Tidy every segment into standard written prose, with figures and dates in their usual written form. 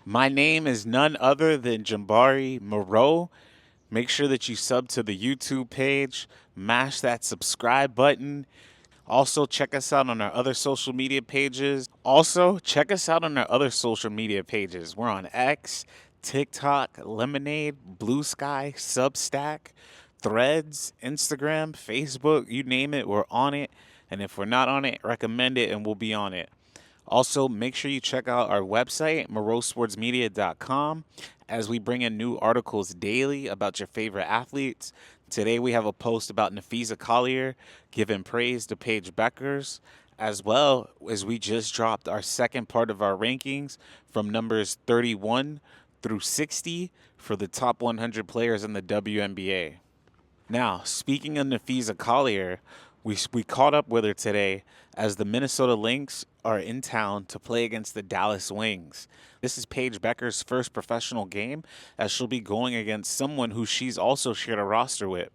My name is none other than Jambari Moreau. Make sure that you sub to the YouTube page, mash that subscribe button. Also, check us out on our other social media pages. We're on X, TikTok, Lemonade, Blue Sky, Substack, Threads, Instagram, Facebook, you name it, we're on it. And if we're not on it, recommend it and we'll be on it. Also, make sure you check out our website, moreausportsmedia.com, as we bring in new articles daily about your favorite athletes. Today we have a post about Napheesa Collier giving praise to Paige Bueckers, as well as we just dropped our second part of our rankings from numbers 31 through 60 for the top 100 players in the WNBA. Now, speaking of Napheesa Collier, we caught up with her today as the Minnesota Lynx are in town to play against the Dallas Wings. This is Paige Bueckers' first professional game, as she'll be going against someone who she's also shared a roster with.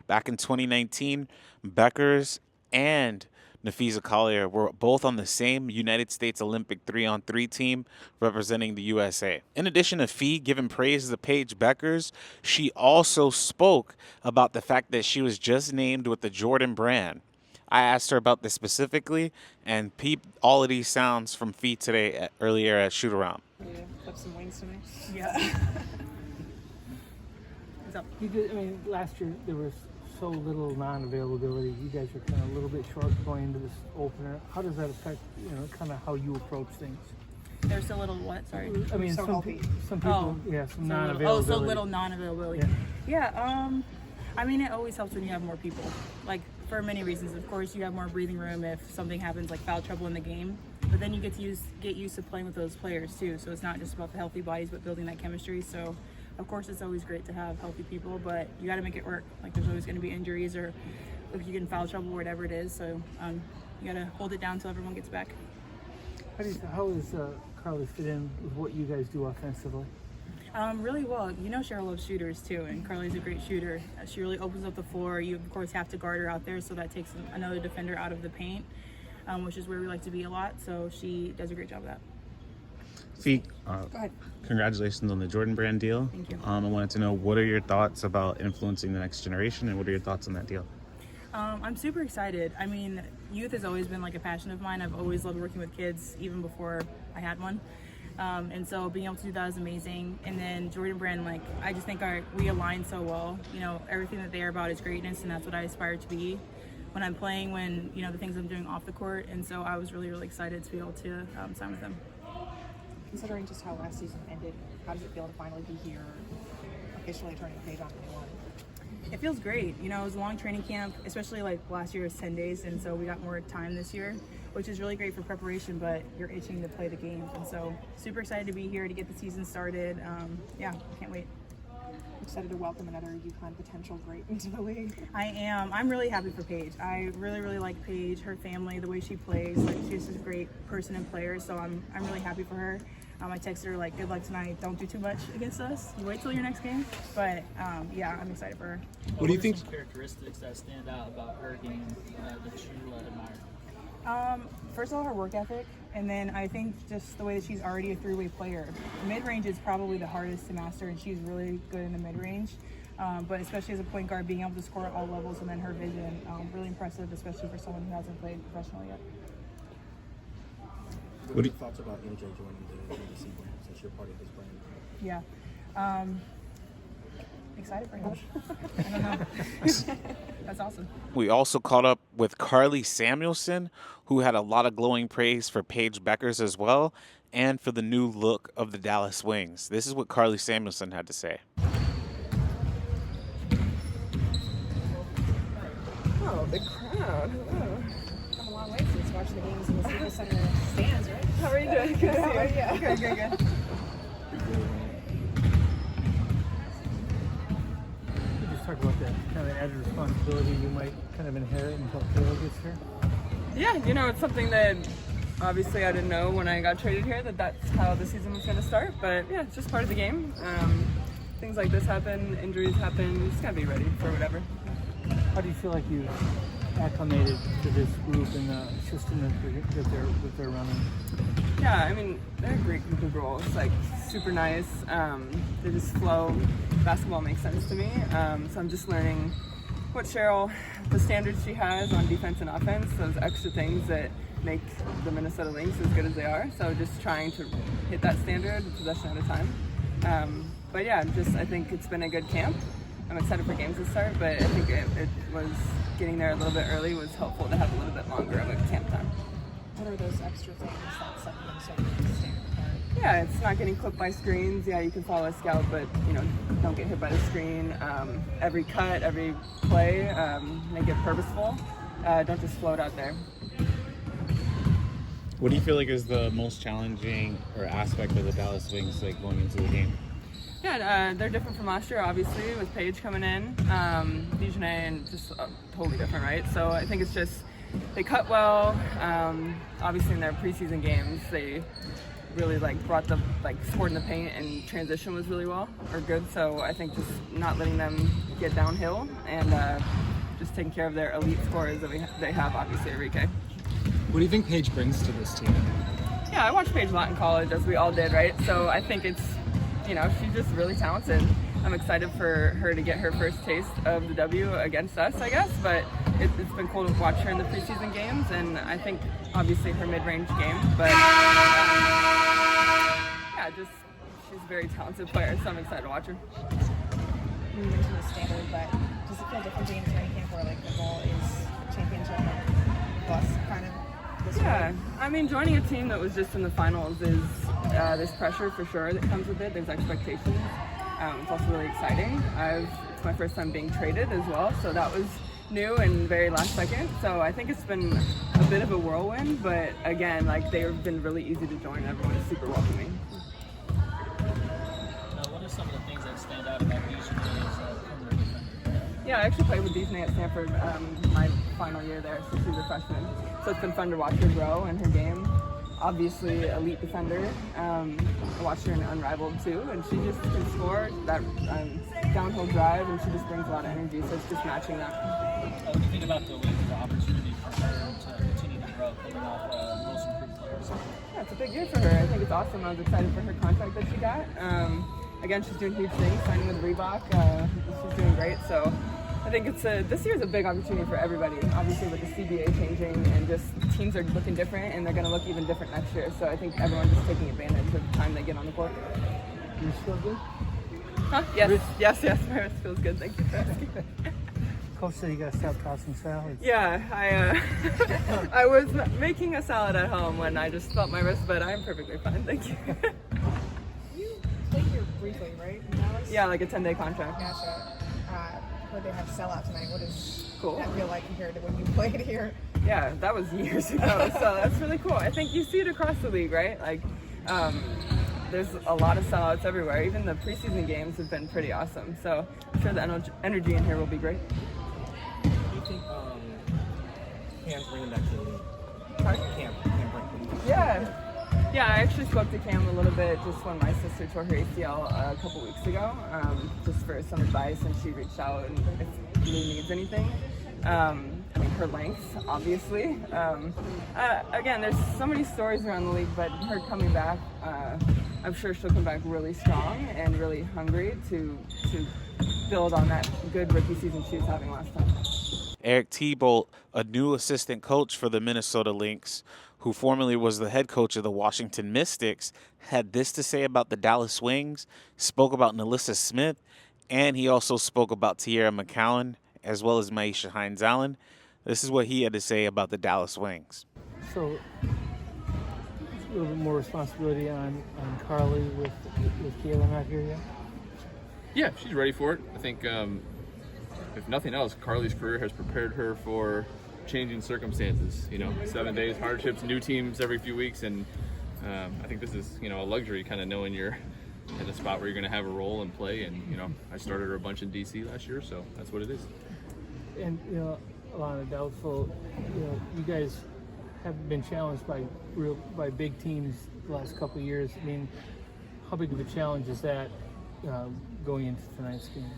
Back in 2019, Bueckers and Napheesa Collier were both on the same United States Olympic 3-on-3 team representing the USA. In addition to Fee giving praise to Paige Bueckers, she also spoke about the fact that she was just named with the Jordan brand. I asked her about this specifically and peeped all of these sounds from Fee today earlier at shootaround. Yeah, have some wings tonight. Yeah. What's up? Last year there was so little non-availability. You guys are kind of a little bit short going into this opener. How does that affect, kind of how you approach things? There's so little what? Sorry. I mean, so some people, some non-availability. So little non-availability. Yeah. It always helps when you have more people. Like, for many reasons. Of course, you have more breathing room if something happens, like foul trouble in the game. But then you get used to playing with those players too. So it's not just about the healthy bodies, but building that chemistry. So, of course, it's always great to have healthy people, but you got to make it work. Like, there's always going to be injuries, or if you get in foul trouble, or whatever it is. So you got to hold it down until everyone gets back. How does Karlie fit in with what you guys do offensively? Really well. Cheryl loves shooters too, and Karlie's a great shooter. She really opens up the floor. You, of course, have to guard her out there, so that takes another defender out of the paint, which is where we like to be a lot. So she does a great job of that. Fee, Go ahead. congratulations on the Jordan brand deal. Thank you. I wanted to know, what are your thoughts about influencing the next generation, and what are your thoughts on that deal? I'm super excited. Youth has always been like a passion of mine. I've always loved working with kids, even before I had one. And so being able to do that is amazing. And then Jordan Brand, I just think we align so well. Everything that they are about is greatness, and that's what I aspire to be when I'm playing, when, the things I'm doing off the court. And so I was really, really excited to be able to sign with them. Considering just how last season ended, how does it feel to finally be here, officially turning the page on the new one? It feels great. It was a long training camp, especially last year was 10 days, and so we got more time this year, which is really great for preparation, but you're itching to play the games. And so super excited to be here to get the season started. Can't wait. Excited to welcome another UConn potential great into the league. I am. I'm really happy for Paige. I really, really like Paige, her family, the way she plays. She's just a great person and player, so I'm really happy for her. I texted her, good luck tonight. Don't do too much against us. You wait till your next game. But, I'm excited for her. What do you think? Some characteristics that stand out about her game that you admire? First of all, her work ethic. And then I think just the way that she's already a three-way player. Mid-range is probably the hardest to master, and she's really good in the mid-range. But especially as a point guard, being able to score at all levels, and then her vision, really impressive, especially for someone who hasn't played professionally yet. What are your thoughts about MJ joining the NBC brand, since you're part of his brand? Yeah. Excited for him. I don't know. That's awesome. We also caught up with Karlie Samuelson, who had a lot of glowing praise for Paige Bueckers as well, and for the new look of the Dallas Wings. This is what Karlie Samuelson had to say. Oh, the crowd. Hello. Come a long way since watching the games in the Staples Center stands, right? How are you doing? Good. How are you? Good. Talk about that kind of added responsibility you might kind of inherit until Kayla gets here. Yeah, it's something that obviously I didn't know when I got traded here that's how the season was going to start. But yeah, it's just part of the game. Things like this happen, injuries happen. You just gotta be ready for whatever. How do you feel like you acclimated to this group and the system that they're running? Yeah, I mean, they're a great group of girls, like super nice. They just flow. Basketball makes sense to me. So I'm just learning what the standards she has on defense and offense, those extra things that make the Minnesota Lynx as good as they are. So just trying to hit that standard, possession at a time. But yeah, I think it's been a good camp. I'm excited for games to start, but I think it was getting there a little bit early was helpful to have a little bit longer of a camp time. What are those extra things that set them so stand apart? Yeah, it's not getting clipped by screens. Yeah, you can follow a scout, but don't get hit by the screen. Every cut, every play, make it purposeful. Don't just float out there. What do you feel like is the most challenging or aspect of the Dallas Wings, like going into the game? Yeah, they're different from last year, obviously, with Paige coming in, DiJonai, and just totally different, right? So I think it's just they cut well. Obviously, in their preseason games, they really brought the support in the paint, and transition was really good. So I think just not letting them get downhill and just taking care of their elite scorers that they have, obviously, Arike. What do you think Paige brings to this team? Yeah, I watched Paige a lot in college, as we all did, right? So I think it's, she's just really talented. I'm excited for her to get her first taste of the W against us, I guess, but it's been cool to watch her in the preseason games, and I think obviously her mid-range game, but she's a very talented player, so I'm excited to watch her. You mentioned the standard, but does it feel different being in training camp where the goal is championship plus kind of this Yeah, way? I mean, joining a team that was just in the finals is there's pressure for sure that comes with it. There's expectations. It's also really exciting. It's my first time being traded as well, so that was new and very last second. So I think it's been a bit of a whirlwind, but again, they've been really easy to join. Everyone is super welcoming. What are some of the things that stand out about DiJonai as a perimeter defender? Yeah, I actually played with DiJonai at Stanford my final year there, so she's a freshman. So it's been fun to watch her grow in her game. Obviously, elite defender. I watched her in Unrivaled too, and she just can score that downhill drive, and she just brings a lot of energy, so it's just matching that. What do you think about the opportunity for her to continue to grow coming off most improved players? Yeah, it's a big year for her. I think it's awesome. I was excited for her contract that she got. Again, she's doing huge things, signing with Reebok. She's doing great, so I think this year is a big opportunity for everybody. Obviously, with the CBA changing, and just teams are looking different, and they're going to look even different next year. So I think everyone's just taking advantage of the time they get on the court. You feel good? Huh? Yes. My wrist feels good. Thank you for asking. Coach said you got to stop tossing salads. Yeah, I was making a salad at home when I just felt my wrist, but I'm perfectly fine. Thank you. You played here briefly, right? in Dallas? Yeah, like a 10-day contract. Gotcha. Where they have sellout tonight. What does Cool. that feel like compared to when you played here? Yeah, that was years ago, so that's really cool. I think you see it across the league, right? There's a lot of sellouts everywhere. Even the preseason games have been pretty awesome. So I'm sure the energy in here will be great. Do you think Cam's bringing back to the league? Sorry? Cam bringing back. Yeah, I actually spoke to Cam a little bit just when my sister tore her ACL a couple weeks ago, just for some advice, and she reached out and if he needs anything. Her length, obviously. Again, there's so many stories around the league, but her coming back, I'm sure she'll come back really strong and really hungry to build on that good rookie season she was having last time. Eric Thibault, a new assistant coach for the Minnesota Lynx, who formerly was the head coach of the Washington Mystics, had this to say about the Dallas Wings, spoke about Nalissa Smith, and he also spoke about Tierra McCowan, as well as Maisha Hines-Allen. This is what he had to say about the Dallas Wings. So, a little bit more responsibility on Karlie with Kayla not here yet? Yeah, she's ready for it. I think, if nothing else, Karlie's career has prepared her for changing circumstances. 7 days, hardships, new teams every few weeks, and I think this is, a luxury, kind of knowing you're in a spot where you're going to have a role and play. And I started her a bunch in DC last year, so that's what it is. And Alana, doubtful. You guys have been challenged by big teams the last couple of years. I mean, how big of a challenge is that going into tonight's game?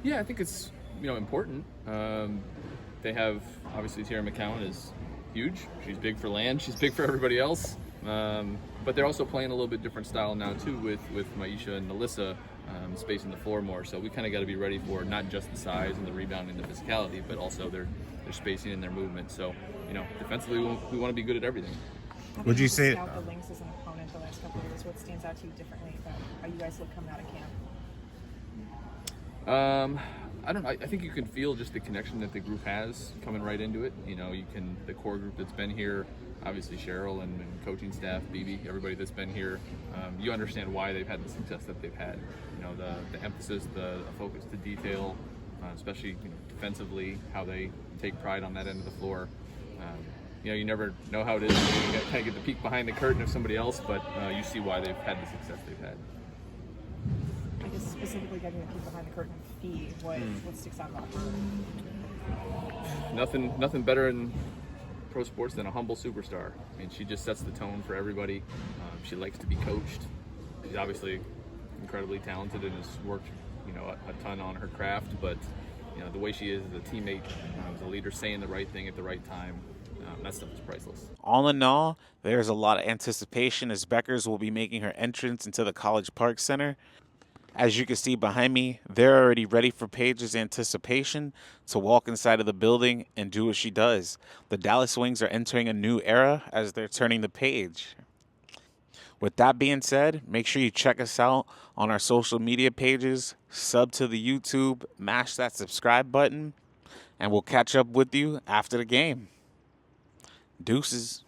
Yeah, I think it's important. they have, obviously, Tierra McCowan is huge. She's big for land. She's big for everybody else. But they're also playing a little bit different style now, too, with Maisha and Alyssa spacing the floor more. So we kind of got to be ready for not just the size and the rebounding and the physicality, but also their spacing and their movement. So, defensively, we want to be good at everything. Would you say scout the Lynx as an opponent the last couple of years? What stands out to you differently about how you guys look coming out of camp? I don't know. I think you can feel just the connection that the group has coming right into it. The core group that's been here, obviously Cheryl and coaching staff, BB, everybody that's been here, you understand why they've had the success that they've had. The emphasis, the focus to detail, especially defensively, how they take pride on that end of the floor. You never know how it is. You kind of get the peek behind the curtain of somebody else, but you see why they've had the success they've had. I guess specifically getting the peek behind the curtain of Fee, what sticks out about her? Nothing better in pro sports than a humble superstar. I mean, she just sets the tone for everybody. She likes to be coached. She's obviously incredibly talented and has worked, a ton on her craft. But the way she is as a teammate, as a leader, saying the right thing at the right time, that stuff is priceless. all in all, there's a lot of anticipation as Bueckers will be making her entrance into the College Park Center. As you can see behind me, they're already ready for Paige's anticipation to walk inside of the building and do what she does. The Dallas Wings are entering a new era as they're turning the page. With that being said, make sure you check us out on our social media pages, sub to the YouTube, mash that subscribe button, and we'll catch up with you after the game. Deuces.